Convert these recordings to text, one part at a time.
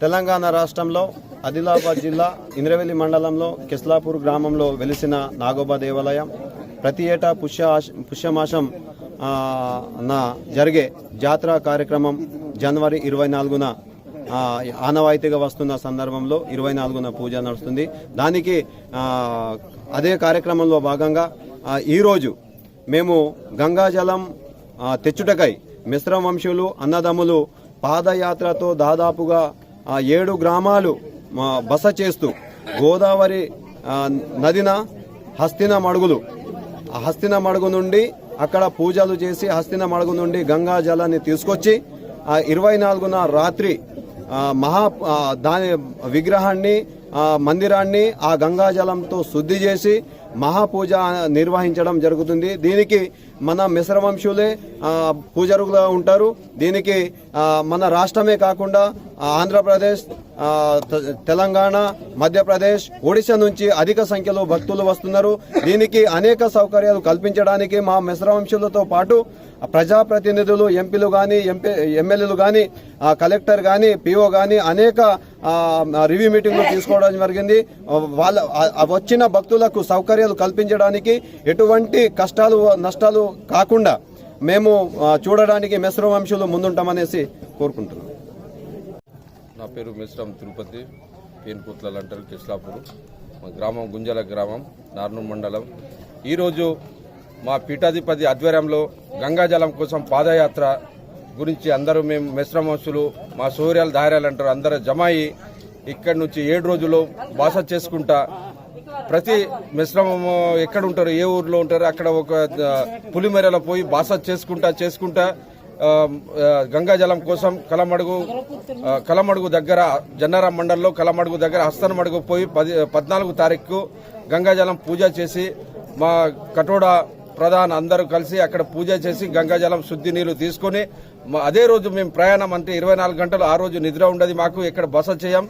తెలంగాణ రాష్ట్రంలో ఆదిలాబాద్ జిల్లా ఇంద్రవెల్లి మండలంలో కిస్లాపూర్ గ్రామంలో వెలిసిన నాగోబా దేవాలయం ప్రతి ఏటా పుష్యమాసం జరిగే జాతర కార్యక్రమం జనవరి 24న ఆనవాయితీగా వస్తున్న సందర్భంలో 24న పూజ నడుస్తుంది. దానికి అదే కార్యక్రమంలో భాగంగా ఈరోజు మేము గంగాజలం తెచ్చుటకై మిశ్రమ వంశులు అన్నదమ్ములు పాదయాత్రతో దాదాపుగా 7 గ్రామాలు బస చేస్తూ గోదావరి నదిన హస్తిన మడుగు నుండి అక్కడ పూజలు చేసి హస్తిన మడుగు నుండి గంగా జలాన్ని తీసుకొచ్చి 24న రాత్రి దాని విగ్రహాన్ని మందిరాన్ని ఆ గంగాజలంతో శుద్ధి చేసి మహాపూజ నిర్వహించడం జరుగుతుంది. దీనికి మన మిశ్రవంశులే పూజారులుగా ఉంటారు. దీనికి మన రాష్ట్రమే కాకుండా ఆంధ్రప్రదేశ్, తెలంగాణ, మధ్యప్రదేశ్, ఒడిశా నుంచి అధిక సంఖ్యలో భక్తులు వస్తున్నారు. దీనికి అనేక సౌకర్యాలు కల్పించడానికి మా మిశ్రవంశులతో పాటు ప్రజాప్రతినిధులు, ఎంపీలు కానీ ఎమ్మెల్యేలు కానీ కలెక్టర్ కానీ పిఓ కానీ అనేక రివ్యూ మీటింగ్లు తీసుకోవడం జరిగింది. వాళ్ళ వచ్చిన భక్తులకు సౌకర్యాలు కల్పించడానికి ఎటువంటి కష్టాలు నష్టాలు కాకుండా మేము చూడడానికి మిశ్రవంశులు ముందుంటామనేసి కోరుకుంటున్నాం. నా పేరు మిశ్రం తిరుపతి, పేనుకుట్ల అంటారు, కిస్లాపూర్. మా గ్రామం గుంజల గ్రామం, నార్నూర్ మండలం. ఈరోజు మా పీఠాధిపతి ఆధ్వర్యంలో గంగాజలం కోసం పాదయాత్ర గురించి అందరూ మేము మిశ్రమంశులు, మా సూర్యాలు ధార్యాలు అంటారు, అందరూ జమాయి ఇక్కడి నుంచి 7 రోజులు బాస చేసుకుంటా ప్రతి మిశ్రమము ఎక్కడ ఉంటారు, ఏ ఊర్లో ఉంటారు అక్కడ ఒక పులిమెరలో పోయి బాస చేసుకుంటా గంగాజలం కోసం కలమడుగు దగ్గర జన్నారం మండలంలో కలమడుగు దగ్గర హస్తనమడుగు పోయి 14వ తారీఖు గంగాజలం పూజ చేసి మా కటోడా ప్రధాన అందరూ కలిసి అక్కడ పూజ చేసి గంగాజలం శుద్ధి నీళ్లు తీసుకుని అదే రోజు మేము ప్రయాణం అంటే 24 గంటలు ఆ రోజు నిద్ర ఉండదు మాకు. ఇక్కడ బస చేయం.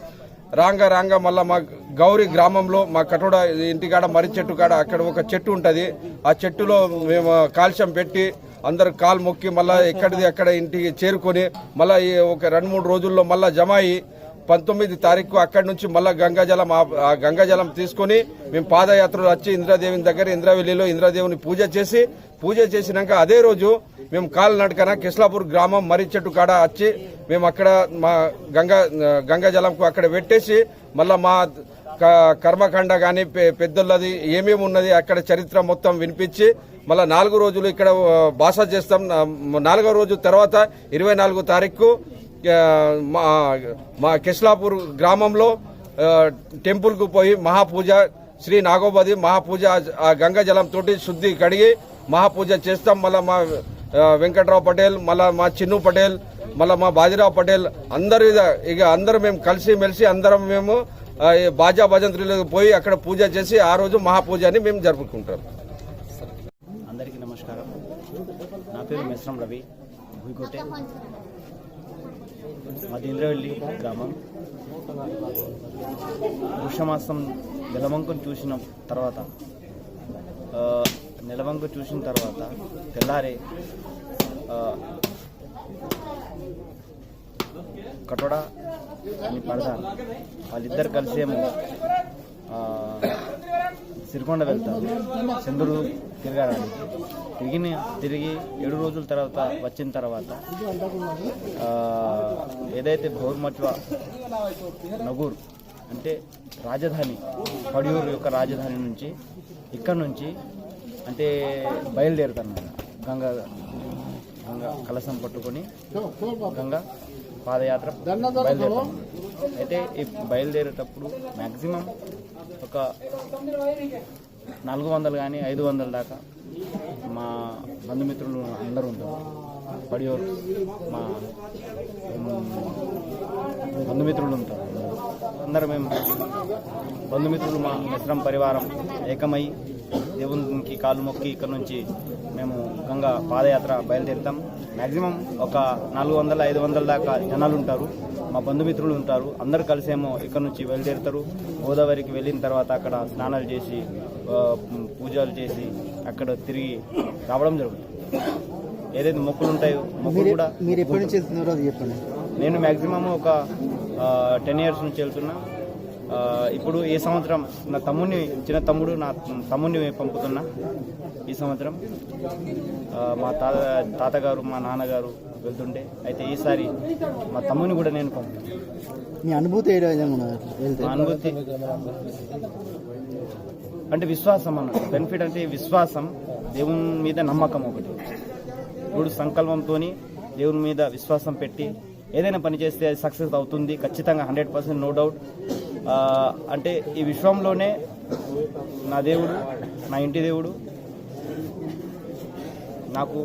రాంగా మళ్ళా మా గౌరీ గ్రామంలో మా కటోడా ఇంటికాడ మర్రి చెట్టు కాడ అక్కడ ఒక చెట్టు ఉంటుంది. ఆ చెట్టులో మేము కాల్షియం పెట్టి అందరు కాలు మొక్కి మళ్ళా ఎక్కడిది అక్కడ ఇంటికి చేరుకొని మళ్ళా ఒక 2-3 రోజుల్లో మళ్ళా జమాయి 19వ తారీఖు అక్కడి నుంచి మళ్ళా గంగాజలం తీసుకుని మేము పాదయాత్రలు వచ్చి ఇంద్రాదేవి దగ్గర ఇంద్రవెల్లిలో ఇంద్రాదేవిని పూజ చేసినాక అదే రోజు మేము కాలినడకన కిస్లాపూర్ గ్రామం మర్రి చెట్టు కాడ వచ్చి మేము అక్కడ మా గంగాజలంకు అక్కడ పెట్టేసి మళ్ళా మా కర్మకాండ కానీ పెద్దలది ఏమేమి ఉన్నది అక్కడ చరిత్ర మొత్తం వినిపించి మళ్ళా 4 రోజులు ఇక్కడ బాస చేస్తాం. 4వ రోజు తర్వాత 24వ తారీఖు మా కిస్లాపూర్ గ్రామంలో టెంపుల్ కు పోయి మహాపూజ శ్రీ నాగోబాది మహాపూజ ఆ గంగాజలం తోటి శుద్ధి కడిగి మహాపూజ చేస్తాం. మళ్ళా మా వెంకట్రావు పటేల్, మళ్ళా మా చిన్ను పటేల్, మళ్ళా మా బాజీరావు పటేల్ అందరూ మేము కలిసి అందరం మేము బాజా భజంత్రులకు పోయి అక్కడ పూజ చేసి ఆ రోజు మహాపూజని మేము జరుపుకుంటాం. అందరికీ నమస్కారం. నా పేరు మిశ్రం రవి, భూయికోటే, మాది ఇంద్రవెల్లి గ్రామం. పుష్యమాసం నెలవంకను చూసిన తర్వాత తెల్లారే కటోడా అని పడదాను వాళ్ళిద్దరు కలిసేమో సిరికొండ వెళ్తారు చంద్రుడు తిరగడానికి. తిరిగి 7 రోజుల తర్వాత వచ్చిన తర్వాత ఏదైతే భౌర్మచ్వ నగూర్ అంటే రాజధాని పడియూరు యొక్క రాజధాని నుంచి ఇక్కడ నుంచి అంటే బయలుదేరుతాను. గంగా కలశం పట్టుకొని గంగా పాదయాత్ర బయలుదేరుతాను. అయితే ఈ బయలుదేరేటప్పుడు మ్యాక్సిమం ఒక 400 కానీ 500 దాకా మా బంధుమిత్రులు అందరూ ఉంటారు. పడియూరు మా బంధుమిత్రులు ఉంటారు. అందరూ మేము బంధుమిత్రులు మా మిశ్రమ పరివారం ఏకమై దేవునికి కాలు మొక్కి ఇక్కడ నుంచి మేము గంగా పాదయాత్ర బయలుదేరుతాం. మ్యాక్సిమం ఒక 400-500 దాకా జనాలు ఉంటారు. మా బంధుమిత్రులు ఉంటారు. అందరు కలిసేమో ఇక్కడ నుంచి బయలుదేరుతారు. గోదావరికి వెళ్ళిన తర్వాత అక్కడ స్నానాలు చేసి పూజలు చేసి అక్కడ తిరిగి రావడం జరుగుతుంది. ఏదైతే మొక్కులు ఉంటాయో మొక్కులు కూడా మీరు ఎప్పటి నుంచి చేస్తున్నారో అది చెప్పండి. నేను మ్యాక్సిమం ఒక 10 years నుంచి వెళ్తున్నా. ఇప్పుడు ఈ సంవత్సరం నా తమ్ముడిని, చిన్న తమ్ముడు, నా తమ్ముడిని పంపుతున్నా ఈ సంవత్సరం. మా తాతగారు మా నాన్నగారు వెళ్తుండే, అయితే ఈసారి మా తమ్ముని కూడా నేను పంపుతాను. మీ అనుభూతి ఏ విధంగా ఉన్నది? మా అనుభూతి అంటే విశ్వాసం అన్న బెనిఫిట్ అంటే విశ్వాసం, దేవుని మీద నమ్మకం. ఒకటి ఇప్పుడు సంకల్పంతో దేవుని మీద విశ్వాసం పెట్టి ఏదైనా పని చేస్తే అది సక్సెస్ అవుతుంది ఖచ్చితంగా, 100% నో డౌట్. అంటే ఈ విశ్వంలోనే నా దేవుడు, నా ఇంటి దేవుడు నాకు